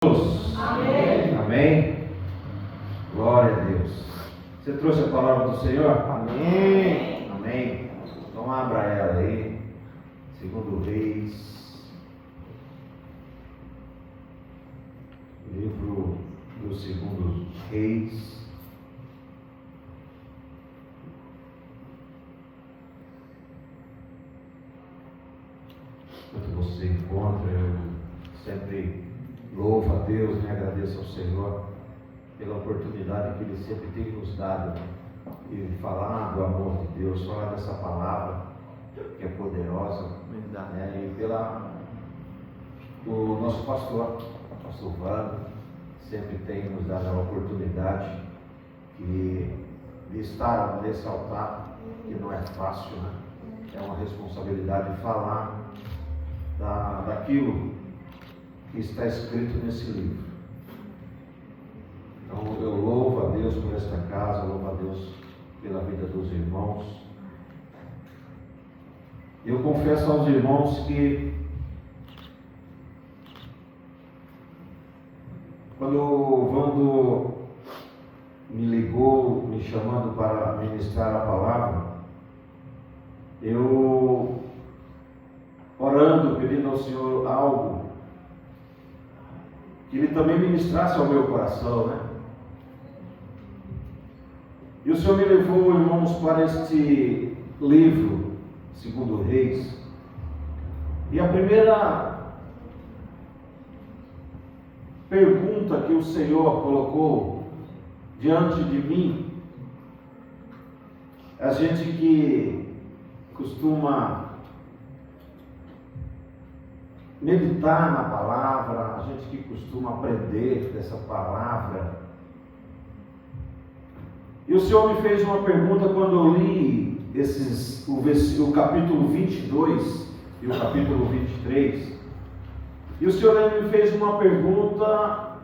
Amém. Amém. Glória a Deus. Você trouxe a palavra do Senhor? Amém. Amém. Então abra ela aí. Segundo Reis. Livro do Segundo Reis. Quando você encontra, eu sempre louvo a Deus, agradeço ao Senhor pela oportunidade que Ele sempre tem nos dado de falar do amor de Deus, falar dessa palavra que é poderosa, e o nosso pastor Vando, sempre tem nos dado a oportunidade de estar nesse altar, que não é fácil, né? É uma responsabilidade falar daquilo que está escrito nesse livro. Então eu louvo a Deus por esta casa, louvo a Deus pela vida dos irmãos. Eu confesso aos irmãos que quando o Vando me ligou, me chamando para ministrar a palavra, eu orando, pedindo ao Senhor algo que Ele também ministrasse ao meu coração, né? E o Senhor me levou, irmãos, para este livro, Segundo Reis. E a primeira pergunta que o Senhor colocou diante de mim, a gente que costuma meditar na palavra, a gente que costuma aprender dessa palavra. E o Senhor me fez uma pergunta quando eu li o capítulo 22 e o capítulo 23. E o Senhor me fez uma pergunta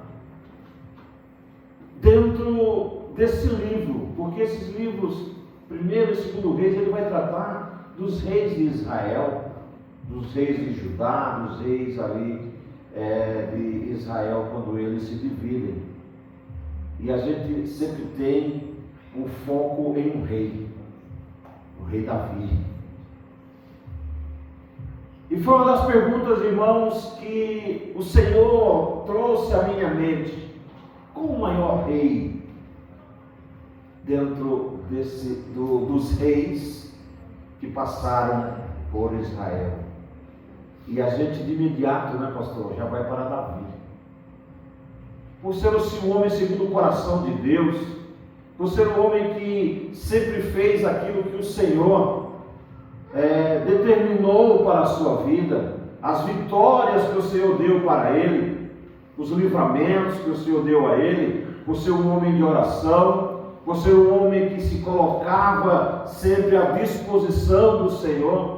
dentro desse livro, porque esses livros, primeiro e segundo reis, ele vai tratar dos reis de Israel, dos reis de Judá, dos reis ali de Israel, quando eles se dividem. E a gente sempre tem um foco em um rei, o rei Davi. E foi uma das perguntas, irmãos, que o Senhor trouxe à minha mente. Qual o maior rei dentro dos reis que passaram por Israel? E a gente de imediato, né, pastor, já vai para Davi. Por ser o homem segundo o coração de Deus, por ser um homem que sempre fez aquilo que o Senhor determinou para a sua vida, as vitórias que o Senhor deu para ele, os livramentos que o Senhor deu a ele, por ser um homem de oração, por ser um homem que se colocava sempre à disposição do Senhor.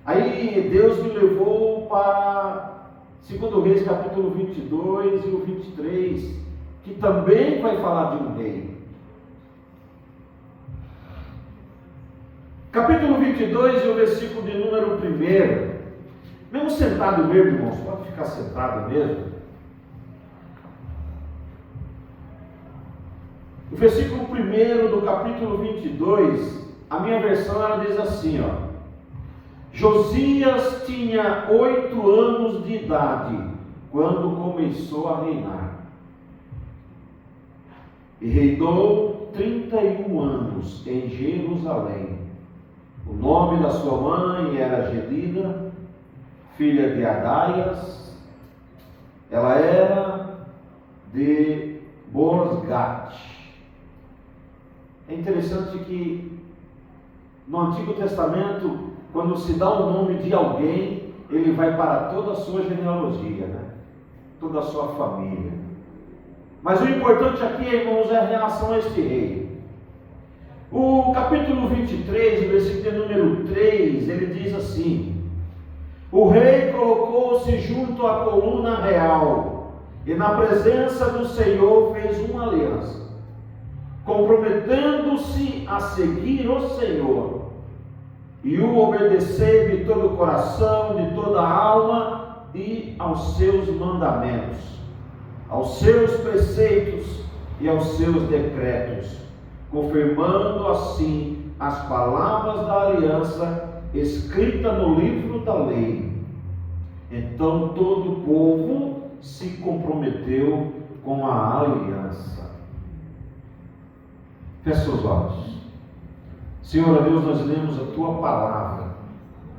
Aí Deus me levou para 2 Reis capítulo 22 e o 23, que também vai falar de um rei. Capítulo 22 e o versículo de número 1. Mesmo sentado mesmo, irmãos, pode ficar sentado mesmo. O versículo 1 do capítulo 22, a minha versão ela diz assim, ó: Josias tinha 8 anos de idade quando começou a reinar, e reinou 31 anos em Jerusalém. O nome da sua mãe era Gedida, filha de Adaias. Ela era de Bosgat. É interessante que no Antigo Testamento, quando se dá o nome de alguém, ele vai para toda a sua genealogia, né? Toda a sua família. Mas o importante aqui, irmãos, é a relação a este rei. O capítulo 23, o versículo número 3, ele diz assim: O rei colocou-se junto à coluna real e na presença do Senhor fez uma aliança, comprometendo-se a seguir o Senhor e o obedecer de todo o coração, de toda a alma e aos seus mandamentos. aos seus preceitos e aos seus decretos, confirmando assim as palavras da aliança escrita no livro da lei. Então todo o povo se comprometeu com a aliança. Feche seus olhos. Senhor, ó Deus, nós lemos a Tua palavra.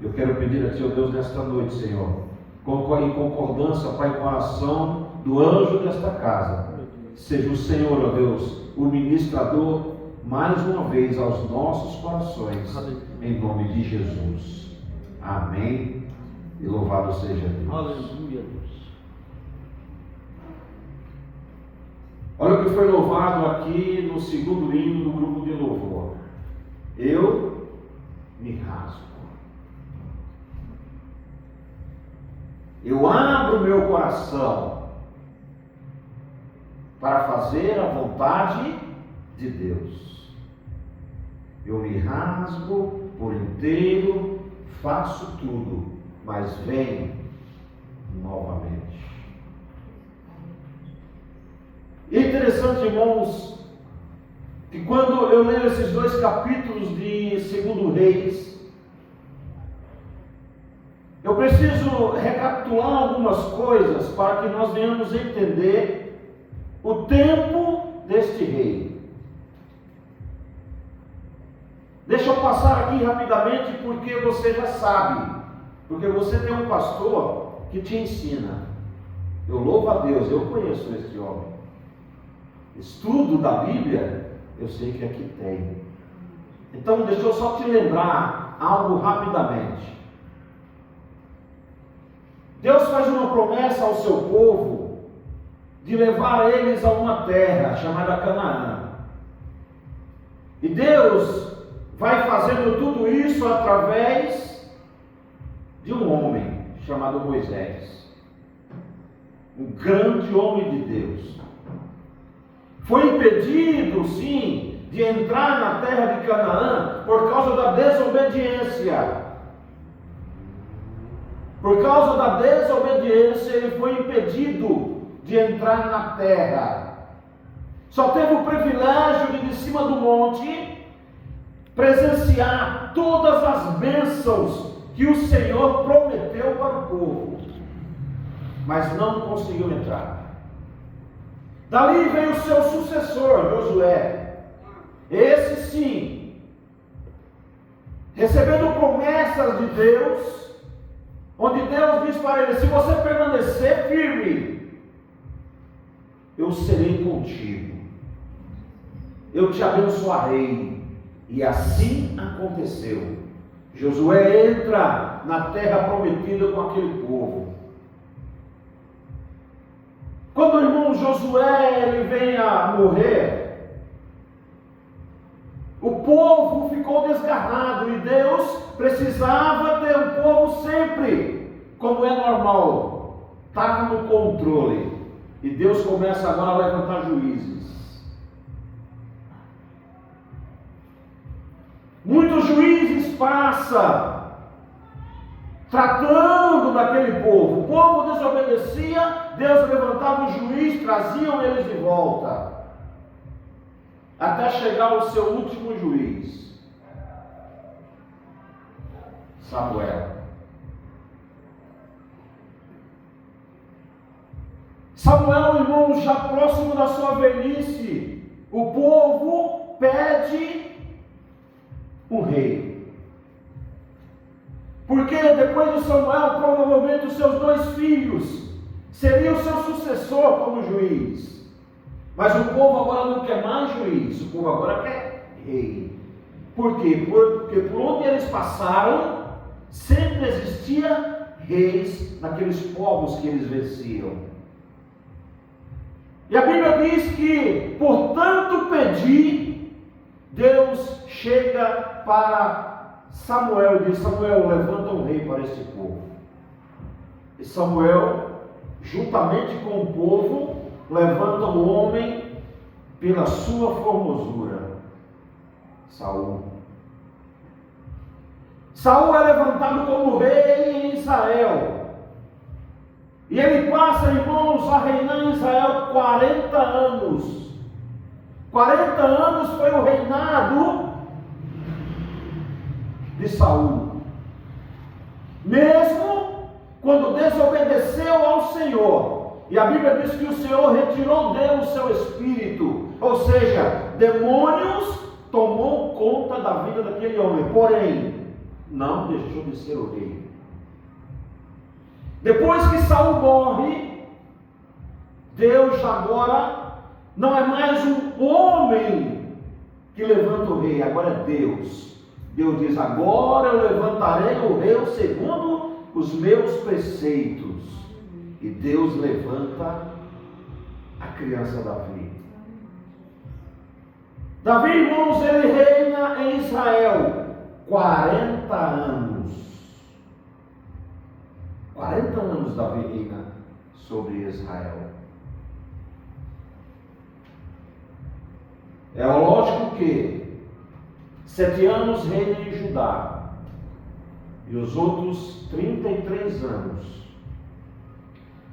Eu quero pedir a Ti, ó Deus, nesta noite, Senhor, em concordância, Pai, com a ação do anjo desta casa, seja o Senhor, ó Deus, o ministrador, mais uma vez, aos nossos corações, em nome de Jesus. Amém. E louvado seja Deus. Aleluia, Deus. Olha o que foi louvado aqui no segundo hino do grupo de louvor. Eu me rasgo. Eu abro meu coração para fazer a vontade de Deus. Eu me rasgo por inteiro, faço tudo, mas venho novamente. É interessante, irmãos, que quando eu leio esses dois capítulos de 2 Reis, eu preciso recapitular algumas coisas para que nós venhamos entender o tempo deste rei. Deixa eu passar aqui rapidamente, porque você já sabe, porque você tem um pastor que te ensina. Eu louvo a Deus, eu conheço este homem. Estudo da Bíblia, eu sei que aqui tem. Então deixa eu só te lembrar algo rapidamente. Deus faz uma promessa ao seu povo de levar eles a uma terra chamada Canaã. E Deus vai fazendo tudo isso através de um homem chamado Moisés. Um grande homem de Deus. Foi impedido, sim, de entrar na terra de Canaã por causa da desobediência. Por causa da desobediência, ele foi impedido de entrar na terra. Só teve o privilégio de cima do monte, presenciar todas as bênçãos que o Senhor prometeu para o povo. Mas não conseguiu entrar. Dali veio o seu sucessor, Josué. Esse sim, recebendo promessas de Deus, onde Deus diz para ele: se você permanecer firme, eu serei contigo, eu te abençoarei. E assim aconteceu. Josué entra na terra prometida com aquele povo. Quando o irmão Josué ele vem a morrer, o povo ficou desgarrado e Deus precisava ter um povo sempre, como é normal, estar no controle. E Deus começa agora a levantar juízes. Muitos juízes passam tratando daquele povo. O povo desobedecia, Deus levantava um juiz, traziam eles de volta, até chegar ao seu último juiz, Samuel. Samuel, irmão, já próximo da sua velhice, o povo pede um rei. Porque depois de Samuel, provavelmente os seus 2 filhos seriam o seu sucessor como juiz. Mas o povo agora não quer mais juiz, o povo agora quer rei. Por quê? Porque por onde eles passaram, sempre existia reis naqueles povos que eles venciam. E a Bíblia diz que, por tanto pedir, Deus chega para Samuel e diz: Samuel, levanta um rei para este povo. E Samuel, juntamente com o povo, levanta um homem pela sua formosura, Saul. Saul é levantado como rei em Israel. E ele passa, irmãos, a reinar em Israel 40 anos. 40 anos foi o reinado de Saul. Mesmo quando desobedeceu ao Senhor, e a Bíblia diz que o Senhor retirou dele o seu espírito, ou seja, demônios tomou conta da vida daquele homem, porém, não deixou de ser o rei. Depois que Saul morre, Deus agora não é mais um homem que levanta o rei, agora é Deus. Deus diz: agora eu levantarei o rei segundo os meus preceitos. E Deus levanta a criança Davi. Davi, irmãos, ele reina em Israel 40 anos. 40 anos Davi reina sobre Israel. É lógico que 7 anos reina em Judá, e os outros 33 anos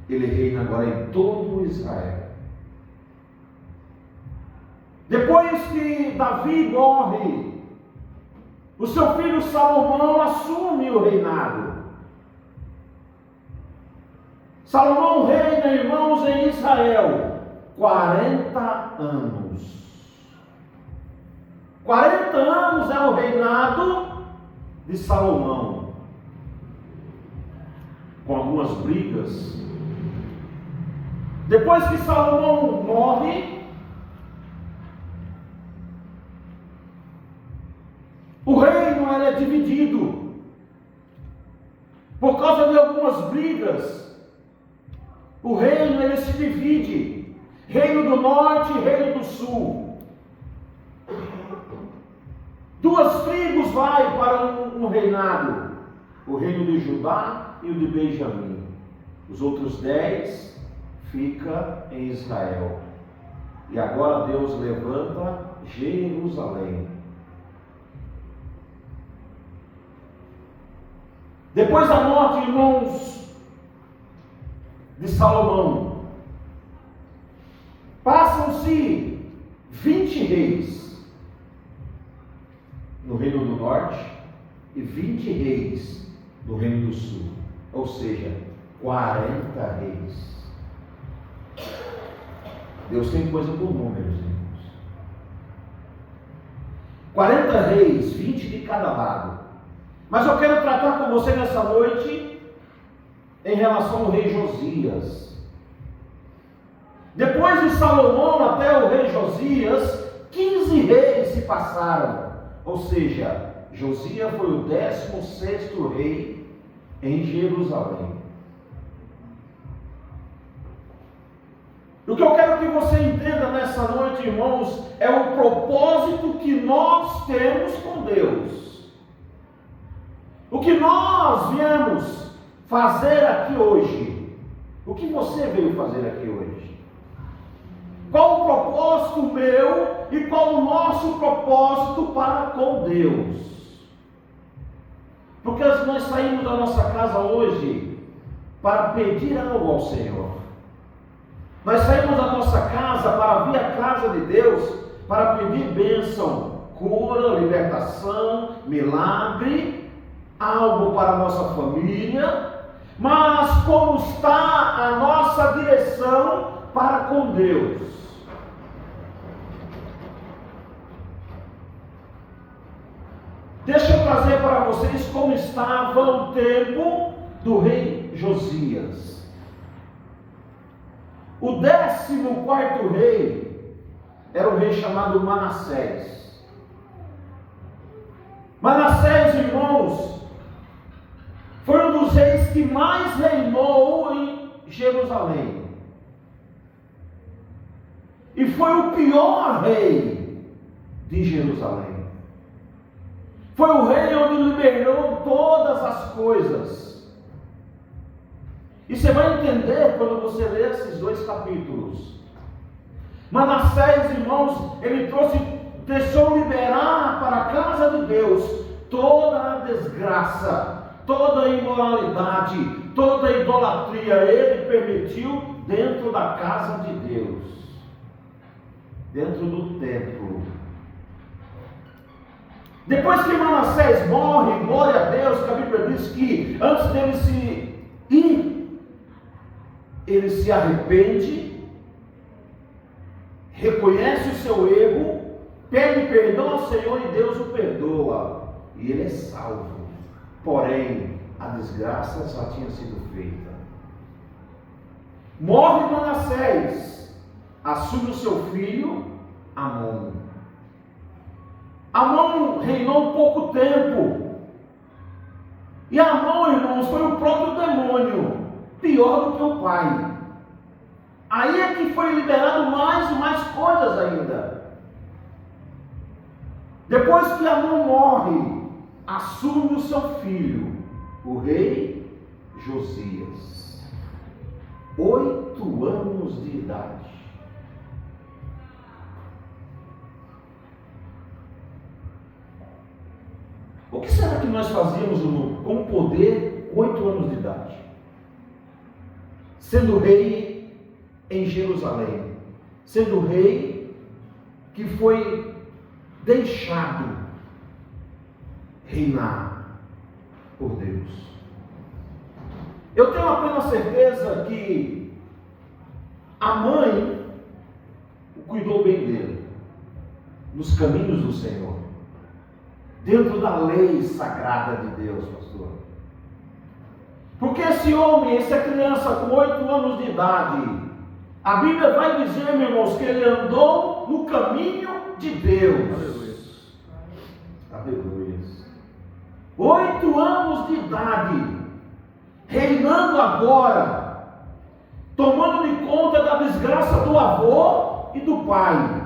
ele reina agora em todo Israel. Depois que Davi morre, o seu filho Salomão assume o reinado. Salomão reina, irmãos, em Israel 40 anos. 40 anos é o reinado de Salomão, com algumas brigas. Depois que Salomão morre, o reino é dividido por causa de algumas brigas. O reino ele se divide: reino do norte e reino do sul. 2 tribos vai para um reinado: o reino de Judá e o de Benjamim. Os outros 10 fica em Israel. E agora Deus levanta Jerusalém. Depois da morte, irmãos, de Salomão, passam-se 20 reis no reino do norte e 20 reis no reino do sul, ou seja, 40 reis. Deus tem coisa por números, irmãos. 40 reis, 20 de cada lado. Mas eu quero tratar com você nessa noite em relação ao rei Josias. Depois de Salomão até o rei Josias, 15 reis se passaram. Ou seja, Josias foi o 16º rei em Jerusalém. O que eu quero que você entenda nessa noite, irmãos, é o propósito que nós temos com Deus. O que nós viemos fazer aqui hoje. O que você veio fazer aqui hoje? Qual o propósito meu e qual o nosso propósito para com Deus? Porque nós saímos da nossa casa hoje para pedir algo ao Senhor. Nós saímos da nossa casa para vir à casa de Deus para pedir bênção, cura, libertação, milagre, algo para a nossa família. Mas como está a nossa direção para com Deus? Deixa eu trazer para vocês como estava o tempo do rei Josias. O 14º rei era um rei chamado Manassés. Manassés, irmãos, foi um dos reis que mais reinou em Jerusalém. E foi o pior rei de Jerusalém. Foi o rei onde liberou todas as coisas. E você vai entender quando você ler esses 2 capítulos. Manassés, irmãos, ele deixou liberar para a casa de Deus toda a desgraça, toda a imoralidade, toda idolatria ele permitiu dentro da casa de Deus, dentro do templo. Depois que Manassés morre, glória a Deus, que a Bíblia diz que antes dele se ir, ele se arrepende, reconhece o seu erro, pede perdão ao Senhor e Deus o perdoa, e ele é salvo. Porém, a desgraça já tinha sido feita. Morre Manassés, assume o seu filho Amon. Amon reinou pouco tempo, e Amon, irmãos, foi o próprio demônio, pior do que o pai. Aí é que foi liberado mais e mais coisas ainda. Depois que Amon morre, assume o seu filho, o rei Josias, 8 anos de idade. O que será que nós fazíamos com poder 8 anos de idade? Sendo rei em Jerusalém, sendo rei que foi deixado reinar por Deus. Eu tenho a plena certeza que a mãe cuidou bem dele, nos caminhos do Senhor, dentro da lei sagrada de Deus, pastor. Porque esse homem, essa criança com 8 anos de idade, a Bíblia vai dizer, meus irmãos, que ele andou no caminho de Deus. Aleluia. 8 anos de idade, reinando agora, tomando de conta da desgraça do avô e do pai.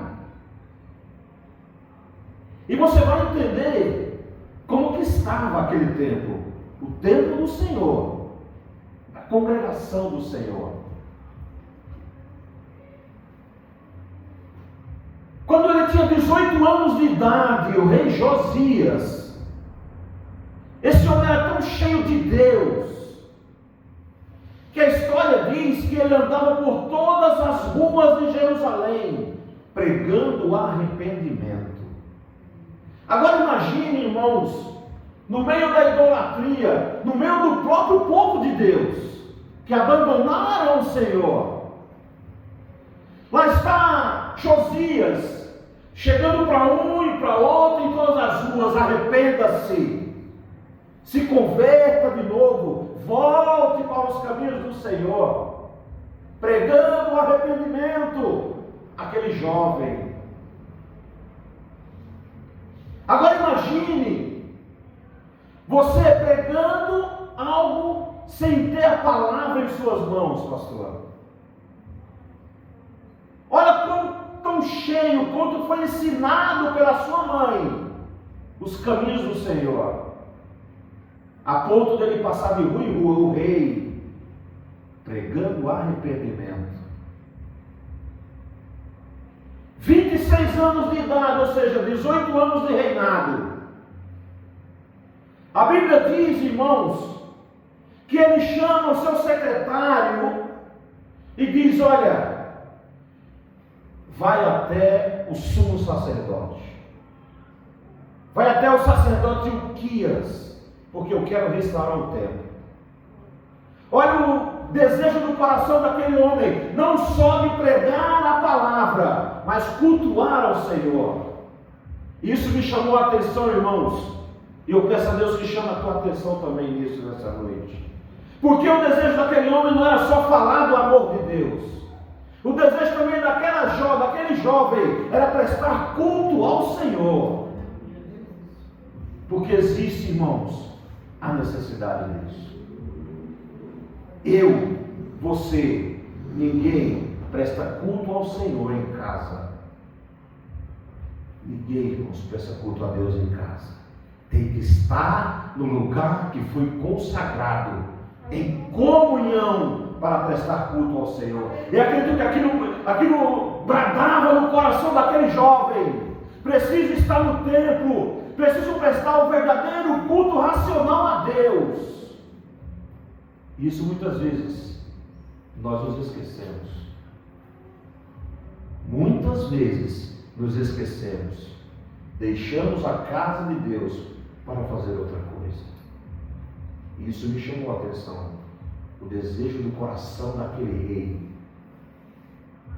E você vai entender como que estava aquele templo, o templo do Senhor, a congregação do Senhor. Quando ele tinha 18 anos de idade, o rei Josias, esse homem era tão cheio de Deus, que a história diz que ele andava por todas as ruas de Jerusalém, pregando o arrependimento. Agora imagine, irmãos, no meio da idolatria, no meio do próprio povo de Deus, que abandonaram o Senhor. Lá está Josias, chegando para um e para outro em todas as ruas: arrependa-se, se converta de novo, volte para os caminhos do Senhor, pregando o arrependimento, aquele jovem. Agora imagine você pregando algo sem ter a palavra em suas mãos, pastor. Olha tão cheio, quanto foi ensinado pela sua mãe os caminhos do Senhor, a ponto dele passar de rua em rua, o rei, pregando arrependimento. 26 anos de idade, ou seja, 18 anos de reinado. A Bíblia diz, irmãos, que ele chama o seu secretário e diz: olha, vai até o sumo sacerdote, vai até o sacerdote Ilquias, porque eu quero restaurar o templo. Olha o desejo do coração daquele homem, não só de pregar a palavra, mas cultuar ao Senhor. Isso me chamou a atenção, irmãos, e eu peço a Deus que chame a tua atenção também nisso nessa noite. Porque o desejo daquele homem não era só falar do amor de Deus. O desejo também daquele jovem era prestar culto ao Senhor. Porque existe, irmãos, a necessidade disso. Eu, você, ninguém presta culto ao Senhor em casa. Ninguém, irmãos, presta culto a Deus em casa. Tem que estar no lugar que foi consagrado, em comunhão, para prestar culto ao Senhor. E acredito que aquilo bradava no coração daquele jovem: preciso estar no templo, preciso prestar o verdadeiro culto racional a Deus. Isso muitas vezes nós nos esquecemos. Muitas vezes nos esquecemos. Deixamos a casa de Deus para fazer outra coisa. Isso me chamou a atenção. O desejo do coração daquele rei.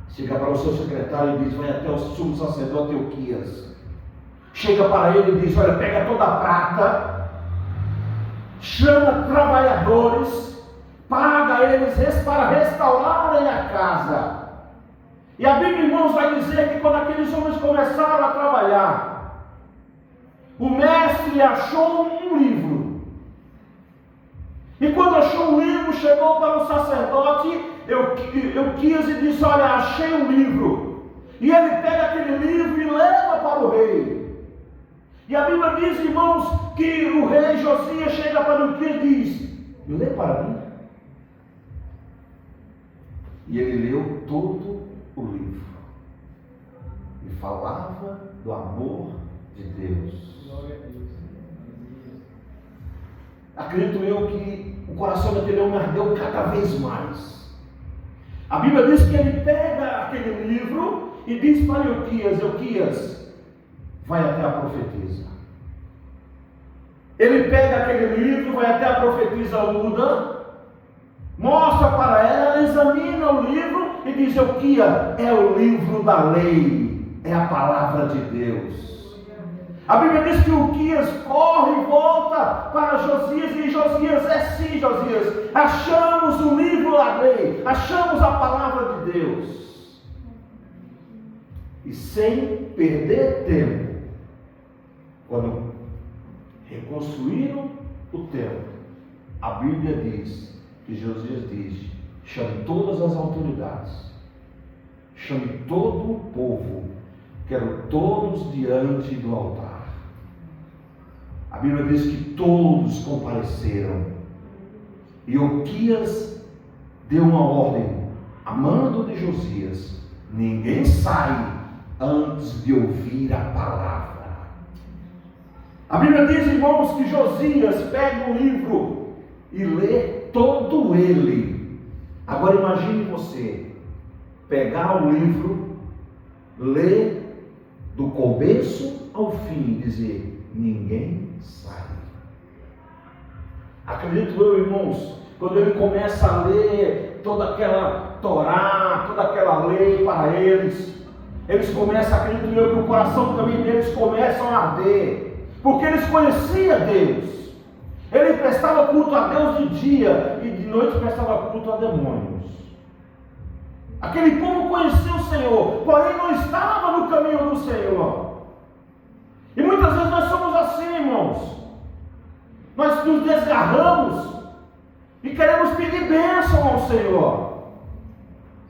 Chega para o seu secretário e diz: vai até o sumo sacerdote Euquias. Chega para ele e diz: olha, pega toda a prata, chama trabalhadores, paga eles para restaurarem a casa. E a Bíblia, irmãos, vai dizer que quando aqueles homens começaram a trabalhar, o mestre achou um livro. E quando achou o livro, chegou para o sacerdote Euquias e disse: olha, achei um livro. E ele pega aquele livro e leva para o rei. E a Bíblia diz, irmãos, que o rei Josias chega para Euquias e diz: lê para mim. E ele leu todo o livro. E falava do amor de Deus. Acredito eu que o coração daquele homem ardeu cada vez mais. A Bíblia diz que ele pega aquele livro e diz para Euquias: Euquias, vai até a profetisa. Ele pega aquele livro, vai até a profetisa Uda, mostra para ela, ela examina o livro e diz: Euquias, é o livro da lei, é a palavra de Deus. A Bíblia diz que Euquias corre e volta para Josias, e Josias: é sim, Josias, achamos o livro da lei, achamos a palavra de Deus. E sem perder tempo, quando reconstruíram o templo, a Bíblia diz que Josias diz: chame todas as autoridades, chame todo o povo, quero todos diante do altar. A Bíblia diz que todos compareceram. E Euquias deu uma ordem a mando de Josias: ninguém sai antes de ouvir a palavra. A Bíblia diz, irmãos, que Josias pega o livro e lê todo ele. Agora imagine você pegar o livro, ler do começo ao fim e dizer: ninguém sai. Acredito eu, irmãos, quando ele começa a ler toda aquela Torá, toda aquela lei para eles começam, acredito eu, que o coração também deles começa a arder, porque eles conheciam Deus. Ele prestava culto a Deus de dia e de noite prestava culto a demônios. Aquele povo conhecia o Senhor, porém não estava no caminho do Senhor. E muitas vezes nós somos assim, irmãos. Nós nos desgarramos e queremos pedir bênção ao Senhor,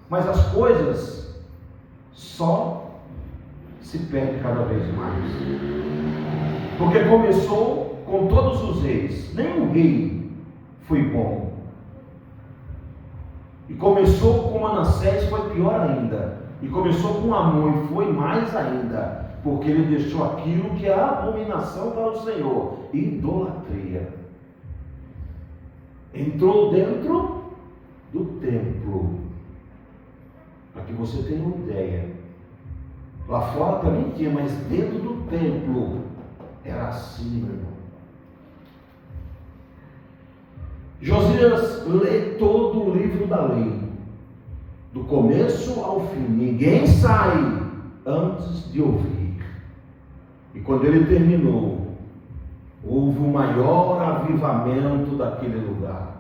mas as coisas só se perdem cada vez mais. Porque começou com todos os reis, nenhum rei foi bom. E começou com Manassés, foi pior ainda. E começou com Amon, e foi mais ainda. Porque ele deixou aquilo que é a abominação para o Senhor: idolatria. Entrou dentro do templo. Para que você tenha uma ideia. Lá fora também tinha, mas dentro do templo era assim, meu irmão. Josias lê todo o livro da lei, do começo ao fim. Ninguém sai antes de ouvir. E quando ele terminou, houve o maior avivamento daquele lugar.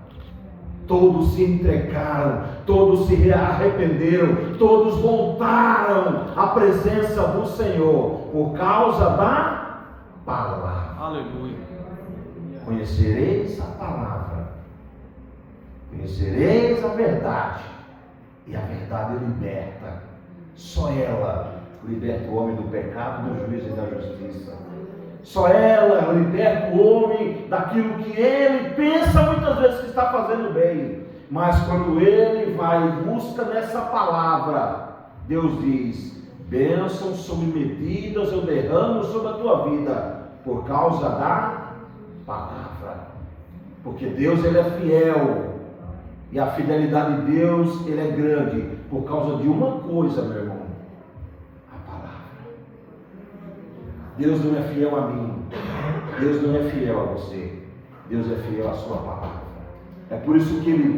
Todos se entregaram, todos se arrependeram, todos voltaram à presença do Senhor por causa da palavra. Aleluia. Conhecereis a palavra, conhecereis a verdade, e a verdade liberta. Só ela liberta o homem do pecado, do juízo e da justiça. Só ela liberta o homem daquilo que ele pensa muitas vezes que está fazendo bem. Mas quando ele vai em busca dessa palavra, Deus diz: bênçãos sobre medidas eu derramo sobre a tua vida, por causa da palavra. Porque Deus, ele é fiel E a fidelidade de Deus, ele é grande por causa de uma coisa, meu irmão: a palavra. Deus não é fiel a mim, Deus não é fiel a você, Deus é fiel à sua palavra. É por isso que ele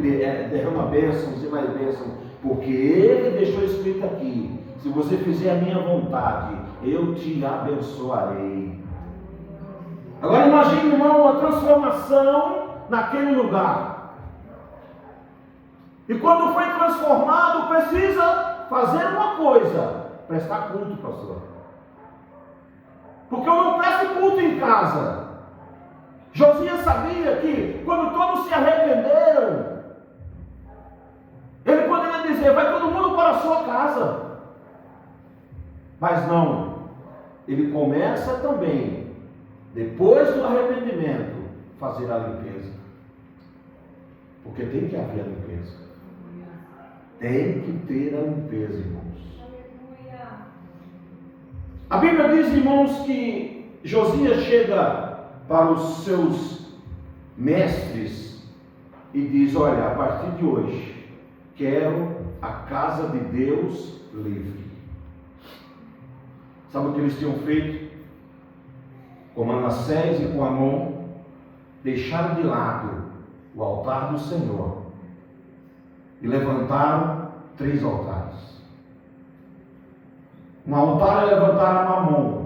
derrama bênçãos e mais bênçãos, porque ele deixou escrito aqui: se você fizer a minha vontade, eu te abençoarei. Agora imagine, irmão, uma transformação naquele lugar. E quando foi transformado, precisa fazer uma coisa: prestar culto, pastor. Porque eu não presto culto em casa. Josias sabia que quando todos se arrependeram, ele poderia dizer: vai todo mundo para a sua casa. Mas não, ele começa também, depois do arrependimento, fazer a limpeza. Porque tem que haver a limpeza. Tem que ter a limpeza, irmãos. A Bíblia diz, irmãos, que Josias chega para os seus mestres e diz: olha, a partir de hoje, quero a casa de Deus livre. Sabe o que eles tinham feito? Com Manassés e com Amon, deixaram de lado o altar do Senhor e levantaram 3 altares. Um altar levantaram Amon,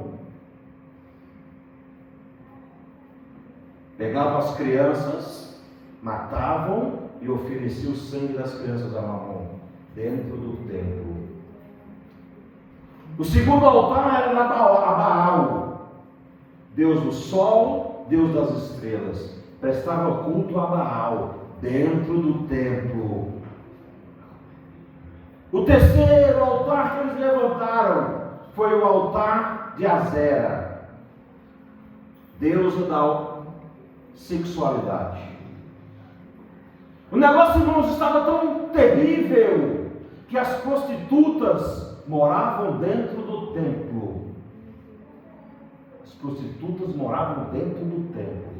pegavam as crianças, matavam e ofereciam o sangue das crianças a Mamon dentro do templo. O segundo altar era a Baal, Deus do sol, Deus das estrelas. Prestava culto a Baal dentro do templo. O terceiro altar que eles levantaram foi o altar de Azera, deusa da sexualidade. O negócio, irmãos, estava tão terrível que as prostitutas moravam dentro do templo. As prostitutas moravam dentro do templo.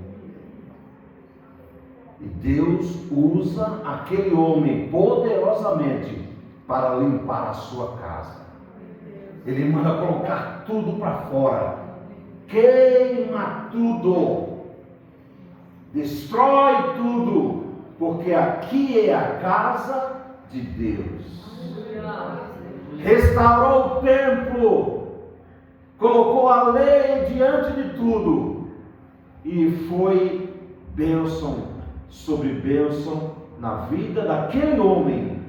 E Deus usa aquele homem poderosamente para limpar a sua casa. Ele manda colocar tudo para fora. Queima tudo. Destrói tudo. Porque aqui é a casa de Deus. Restaurou o templo. Colocou a lei diante de tudo. E foi bênção sobre bênção na vida daquele homem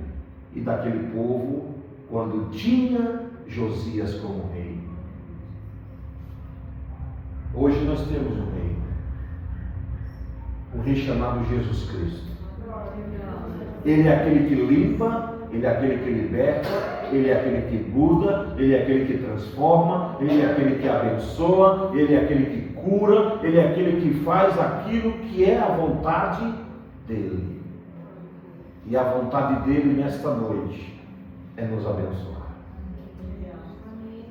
e daquele povo, quando tinha Josias como rei. Hoje nós temos um rei chamado Jesus Cristo. Ele é aquele que limpa, ele é aquele que liberta, ele é aquele que muda, ele é aquele que transforma, ele é aquele que abençoa, ele é aquele que cura, ele é aquele que faz aquilo que é a vontade dele. E a vontade dele nesta noite é nos abençoar.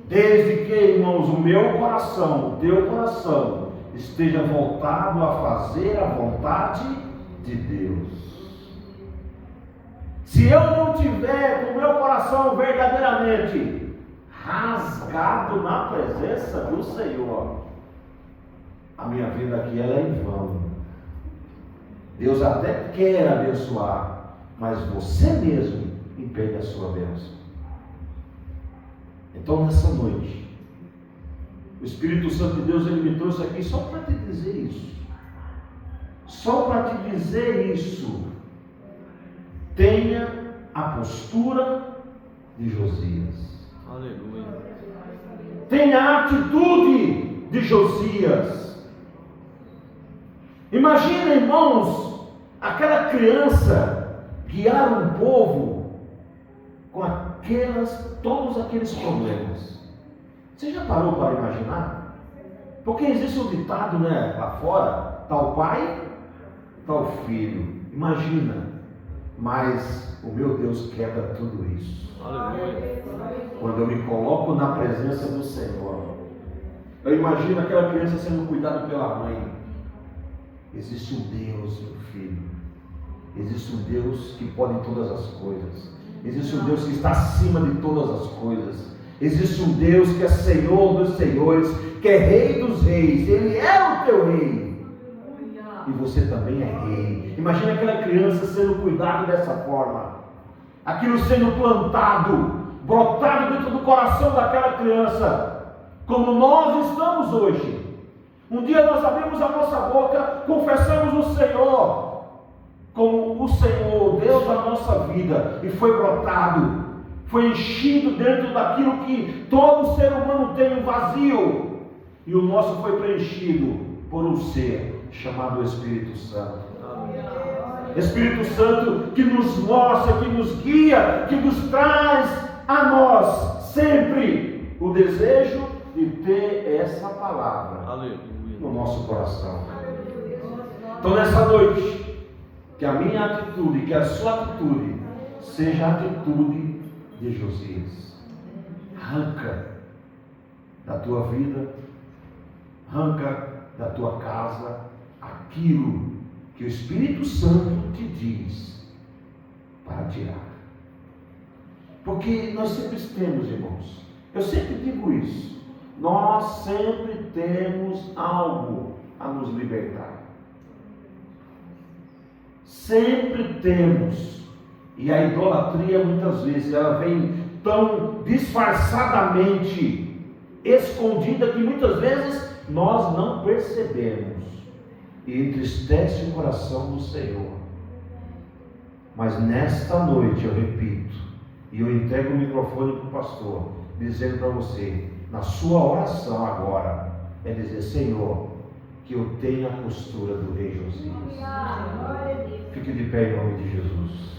Desde que, irmãos, o meu coração, o teu coração, esteja voltado a fazer a vontade de Deus. Se eu não tiver com o meu coração verdadeiramente rasgado na presença do Senhor, a minha vida aqui ela é em vão. Deus até quer abençoar, mas você mesmo impede a sua bênção. Então, nessa noite, o Espírito Santo de Deus, ele me trouxe aqui só para te dizer isso. Só para te dizer isso. Tenha a postura de Josias. Aleluia. Tenha a atitude de Josias. Imagina, irmãos, aquela criança guiar um povo com todos aqueles problemas. Você já parou para imaginar? Porque existe um ditado, né, lá fora: tal pai, tal filho. Imagina. Mas o meu Deus quebra tudo isso. Aleluia. Quando eu me coloco na presença do Senhor, eu imagino aquela criança sendo cuidada pela mãe. Existe um Deus, meu filho. Existe um Deus que pode todas as coisas. Existe um Deus que está acima de todas as coisas. Existe um Deus que é Senhor dos senhores, que é Rei dos reis. Ele é o teu rei. E você também é rei. Imagina aquela criança sendo cuidada dessa forma. Aquilo sendo plantado, brotado dentro do coração daquela criança. Como nós estamos hoje. Um dia nós abrimos a nossa boca, confessamos o Senhor como o Senhor, Deus da nossa vida, e foi brotado, foi enchido dentro daquilo que todo ser humano tem, um vazio, e o nosso foi preenchido por um ser chamado Espírito Santo. Espírito Santo que nos mostra, que nos guia, que nos traz a nós sempre o desejo de ter essa palavra no nosso coração. Então nessa noite, que a minha atitude, que a sua atitude seja a atitude de Josias. Arranca da tua vida, arranca da tua casa aquilo que o Espírito Santo te diz para tirar. Porque nós sempre temos, irmãos, eu sempre digo isso, nós sempre temos algo a nos libertar. Sempre temos. E a idolatria muitas vezes ela vem tão disfarçadamente escondida que muitas vezes nós não percebemos e entristece o coração do Senhor. Mas nesta noite eu repito, e eu entrego o microfone para o pastor, dizendo para você, na sua oração agora, é dizer: Senhor, que eu tenha a postura do rei Josias. Fique de pé em nome de Jesus.